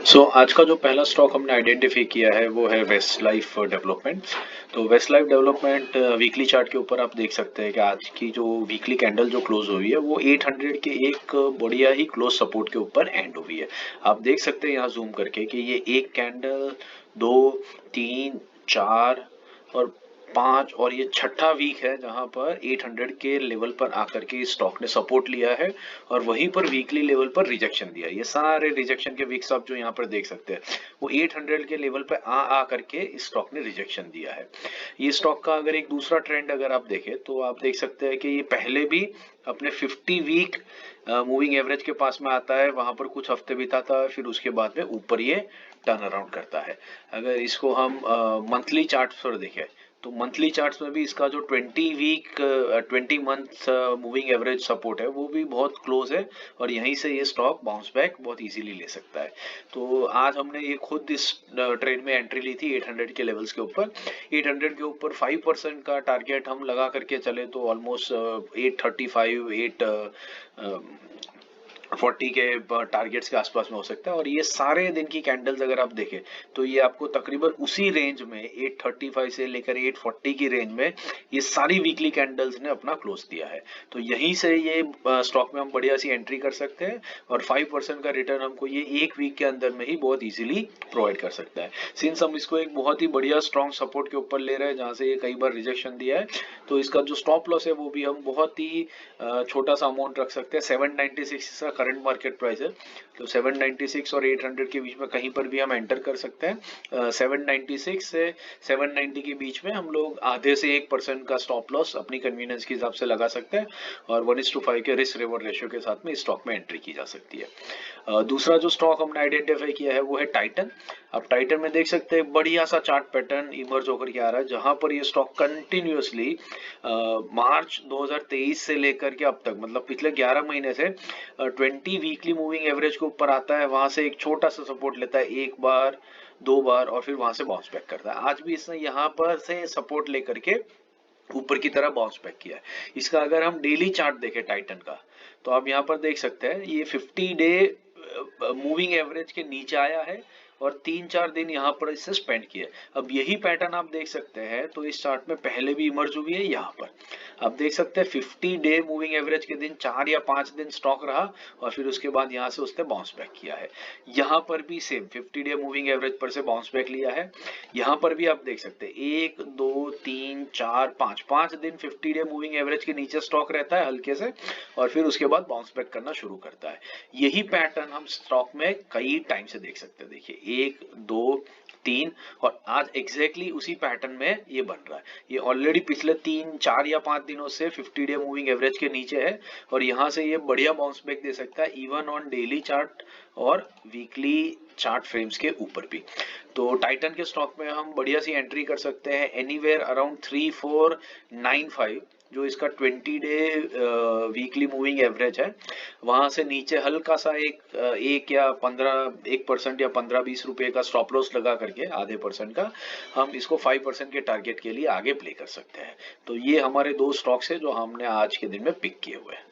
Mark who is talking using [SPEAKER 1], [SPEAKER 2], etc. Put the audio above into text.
[SPEAKER 1] आज का जो पहला स्टॉक हमने आइडेंटिफाई किया है वो है वेस्ट लाइफ डेवलपमेंट। तो west life development weekly chart के ऊपर आप देख सकते हैं कि आज की जो वीकली कैंडल जो क्लोज हुई है वो 800 के एक बढ़िया ही क्लोज सपोर्ट के ऊपर एंड हुई है। आप देख सकते हैं यहाँ जूम करके कि ये एक कैंडल, दो, तीन, चार और पांच और ये छठा वीक है जहां पर 800 के लेवल पर आकर के इस स्टॉक ने सपोर्ट लिया है और वहीं पर वीकली लेवल पर रिजेक्शन दिया है। ये सारे रिजेक्शन के वीक्स आप जो यहाँ पर देख सकते हैं वो 800 के लेवल पर आ करके इस स्टॉक ने रिजेक्शन दिया है। ये स्टॉक का अगर एक दूसरा ट्रेंड अगर आप देखें तो आप देख सकते हैं कि ये पहले भी अपने 50 वीक मूविंग एवरेज के पास में आता है, वहां पर कुछ हफ्ते बिताता है, फिर उसके बाद में ऊपर ये टर्न अराउंड करता है। अगर इसको हम मंथली चार्ट पर देखें तो मंथली चार्ट्स में भी इसका जो 20 मंथ मूविंग एवरेज सपोर्ट है वो भी बहुत क्लोज है और यहीं से ये स्टॉक बाउंस बैक बहुत इजीली ले सकता है। तो आज हमने ये खुद इस ट्रेड में एंट्री ली थी 800 के लेवल्स के ऊपर। 800 के ऊपर 5% का टारगेट हम लगा करके चले तो ऑलमोस्ट 835 840 के टारगेट्स के आसपास में हो सकता है। और ये सारे दिन की कैंडल्स अगर आप देखें तो ये आपको तकरीबन उसी रेंज में 835 से लेकर 840 की रेंज में ये सारी वीकली कैंडल्स ने अपना क्लोज दिया है। तो यहीं से ये स्टॉक में हम बढ़िया सी एंट्री कर सकते हैं और 5% का रिटर्न हमको ये एक वीक के अंदर में ही बहुत इजीली प्रोवाइड कर सकता है। सिंस हम इसको एक बहुत ही बढ़िया स्ट्रॉन्ग सपोर्ट के ऊपर ले रहे हैं जहां से ये कई बार रिजेक्शन दिया है, तो इसका जो स्टॉप लॉस है वो भी हम बहुत ही छोटा सा अमाउंट रख सकते हैं। 796 इसका करंट मार्केट प्राइस है, तो 796 और 800 के बीच में कहीं पर भी हम एंटर कर सकते हैं। 796 से 790 के बीच में हम लोग आधे से 1% का स्टॉप लॉस अपनी कन्वीनियंस के हिसाब से लगा सकते हैं और 1:5 के रिस्क रिवॉर्ड रेशियो के साथ में इस स्टॉक में एंट्री की जा सकती है। दूसरा जो स्टॉक हमने आइडेंटिफाई किया है वो है टाइटन। अब टाइटन में देख सकते हैं बढ़िया सा चार्ट पैटर्न इमर्ज होकर के आ रहा है जहां पर ये स्टॉक कंटिन्यूअसली मार्च 2023 से लेकर के अब तक मतलब पिछले 11 महीने से 20 वीकली मूविंग एवरेज के ऊपर आता है, वहां से एक छोटा सा सपोर्ट लेता है, एक बार, दो बार और फिर वहां से बाउंस बैक करता है। आज भी इसने यहाँ पर से सपोर्ट लेकर के ऊपर की तरह बाउंस बैक किया है। इसका अगर हम डेली चार्ट देखें टाइटन का तो आप यहाँ पर देख सकते हैं ये 50 डे मूविंग एवरेज के नीचे आया है और 3-4 दिन यहाँ पर इससे स्पेंड किया। अब यही पैटर्न आप देख सकते हैं तो इस चार्ट में पहले भी इमर्ज हुई है। यहाँ पर आप देख सकते हैं 50 डे मूविंग एवरेज के दिन 4 या 5 दिन स्टॉक रहा और फिर उसके बाद यहाँ से उसने बाउंस बैक किया है। यहाँ पर भी सेम 50 डे मूविंग एवरेज पर से बाउंस बैक लिया है। यहाँ पर भी आप देख सकते हैं 1 2 3 4 5 दिन 50 डे मूविंग एवरेज के नीचे स्टॉक रहता है हल्के से और फिर उसके बाद बाउंस बैक करना शुरू करता है। यही पैटर्न हम स्टॉक में कई टाइम से देख सकते हैं। देखिए 1 2 3 और आज एग्जैक्टली उसी पैटर्न में ये बन रहा है। ये ऑलरेडी पिछले 3 4 या 5 दिनों से 50 डे मूविंग एवरेज के नीचे है और यहाँ से ये बढ़िया बाउंस बैक दे सकता है इवन ऑन डेली चार्ट और वीकली चार्ट फ्रेम्स के ऊपर भी। तो टाइटन के स्टॉक में हम बढ़िया सी एंट्री कर सकते हैं एनीवेयर अराउंड 3495 जो इसका 20 डे वीकली मूविंग एवरेज है, वहां से नीचे हल्का सा एक या 1% या 15-20 रुपए का स्टॉप लॉस लगा करके आधे परसेंट का हम इसको 5% के टारगेट के लिए आगे प्ले कर सकते हैं। तो ये हमारे दो स्टॉक्स है जो हमने आज के दिन में पिक किए हुए हैं।